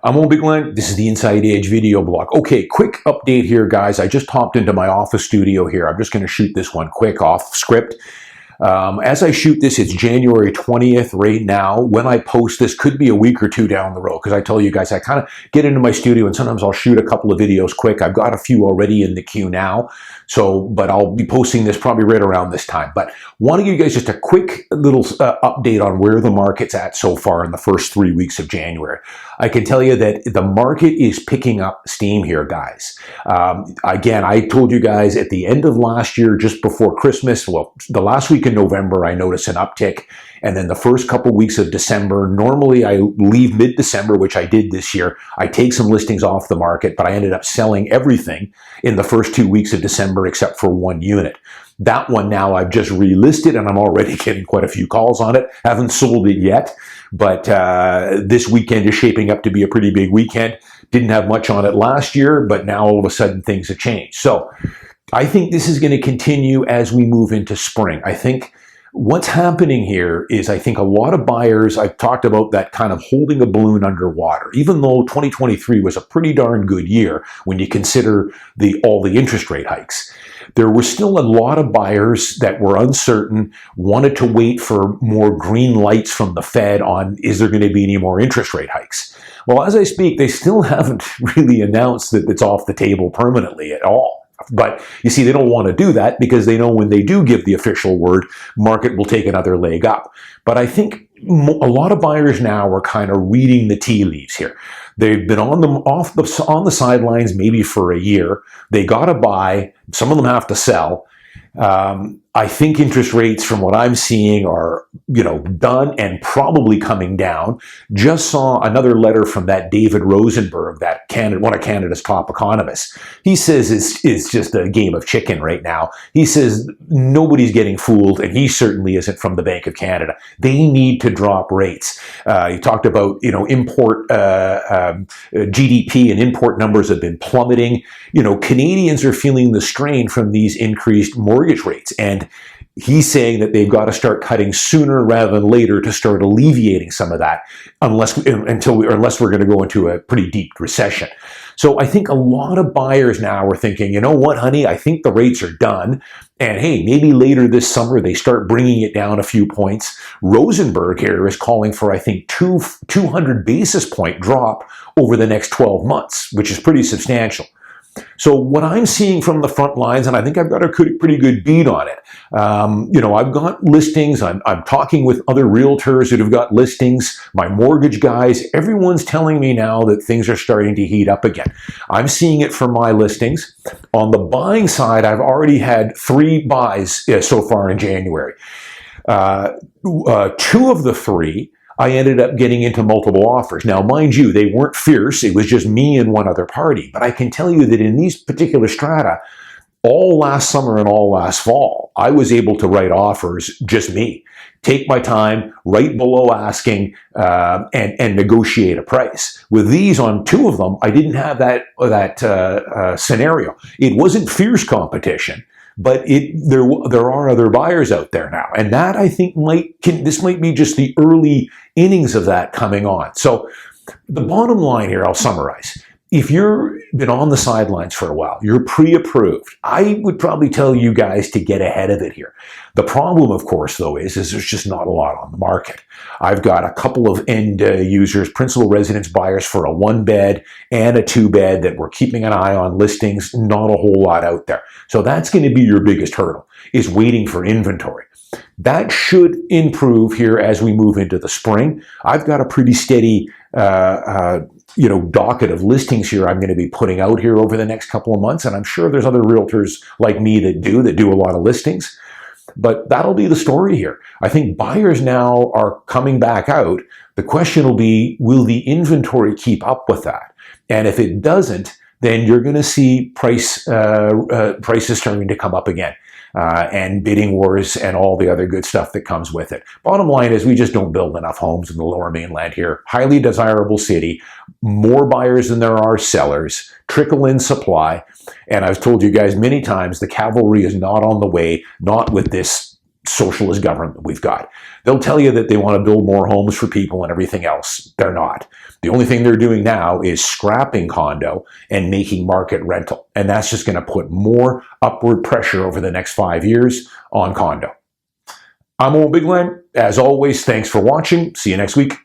I'm Owen Bigland. This is the Inside Edge video blog. Okay, quick update here, guys. I just hopped into my office studio here. I'm just going to shoot this one quick off script. As I shoot this, it's January 20th right now. When I post this, could be a week or two down the road, because I tell you guys, I kind of get into my studio and sometimes I'll shoot a couple of videos quick. I've got a few already in the queue now, but I'll be posting this probably right around this time. But want to give you guys just a quick little update on where the market's at so far in the first 3 weeks of January. I can tell you that the market is picking up steam here, guys. Again, I told you guys at the end of last year, just before Christmas, well, the last week in November, I noticed an uptick. And then the first couple weeks of December, normally I leave mid-December, which I did this year. I take some listings off the market, but I ended up selling everything in the first 2 weeks of December except for one unit. That one now I've just relisted and I'm already getting quite a few calls on it. Haven't sold it yet, but this weekend is shaping up to be a pretty big weekend. Didn't have much on it last year, but now all of a sudden things have changed. So I think this is going to continue as we move into spring. I think what's happening here is I think a lot of buyers, I've talked about that kind of holding a balloon underwater, even though 2023 was a pretty darn good year when you consider all the interest rate hikes. There were still a lot of buyers that were uncertain, wanted to wait for more green lights from the Fed on, is there going to be any more interest rate hikes? Well, as I speak, they still haven't really announced that it's off the table permanently at all. But you see, they don't want to do that because they know when they do give the official word, market will take another leg up. But I think a lot of buyers now are kind of reading the tea leaves here. They've been on the sidelines maybe for a year. They got to buy. Some of them have to sell. I think interest rates, from what I'm seeing, are done and probably coming down. Just saw another letter from that David Rosenberg, one of Canada's top economists. He says it's just a game of chicken right now. He says nobody's getting fooled, and he certainly isn't from the Bank of Canada. They need to drop rates. He talked about import GDP and import numbers have been plummeting. Canadians are feeling the strain from these increased mortgage rates, and he's saying that they've got to start cutting sooner rather than later to start alleviating some of that, unless we're going to go into a pretty deep recession. So I think a lot of buyers now are thinking, you know what, honey, I think the rates are done. And hey, maybe later this summer they start bringing it down a few points. Rosenberg here is calling for, I think, 200 basis point drop over the next 12 months, which is pretty substantial. So what I'm seeing from the front lines, and I think I've got a pretty good beat on it. I've got listings. I'm talking with other realtors that have got listings. My mortgage guys, everyone's telling me now that things are starting to heat up again. I'm seeing it for my listings. On the buying side, I've already had 3 buys so far in January. 2 of the 3, I ended up getting into multiple offers. Now, mind you, they weren't fierce. It was just me and one other party. But I can tell you that in these particular strata, all last summer and all last fall, I was able to write offers, just me. Take my time, right below asking, and negotiate a price. With these, on 2 of them, I didn't have that scenario. It wasn't fierce competition, but there are other buyers out there now, and that I think this might be just the early innings of that coming on. So the bottom line here, I'll summarize. If you've been on the sidelines for a while, you're pre-approved, I would probably tell you guys to get ahead of it here. The problem, of course, though, is there's just not a lot on the market. I've got a couple of end users, principal residence buyers for a 1-bed and a 2-bed that we're keeping an eye on listings, not a whole lot out there. So that's going to be your biggest hurdle, is waiting for inventory. That should improve here as we move into the spring. I've got a pretty steady docket of listings here I'm going to be putting out here over the next couple of months, and I'm sure there's other realtors like me that do a lot of listings. But that'll be the story here. I think buyers now are coming back out. The question will be, will the inventory keep up with that? And if it doesn't, then you're going to see prices starting to come up again. And bidding wars and all the other good stuff that comes with it. Bottom line is we just don't build enough homes in the Lower Mainland here. Highly desirable city, more buyers than there are sellers, trickle in supply. And I've told you guys many times, the cavalry is not on the way, not with this socialist government we've got. They'll tell you that they want to build more homes for people and everything else. They're not. The only thing they're doing now is scrapping condo and making market rental. And that's just going to put more upward pressure over the next 5 years on condo. I'm Owen Bigland. As always, thanks for watching. See you next week.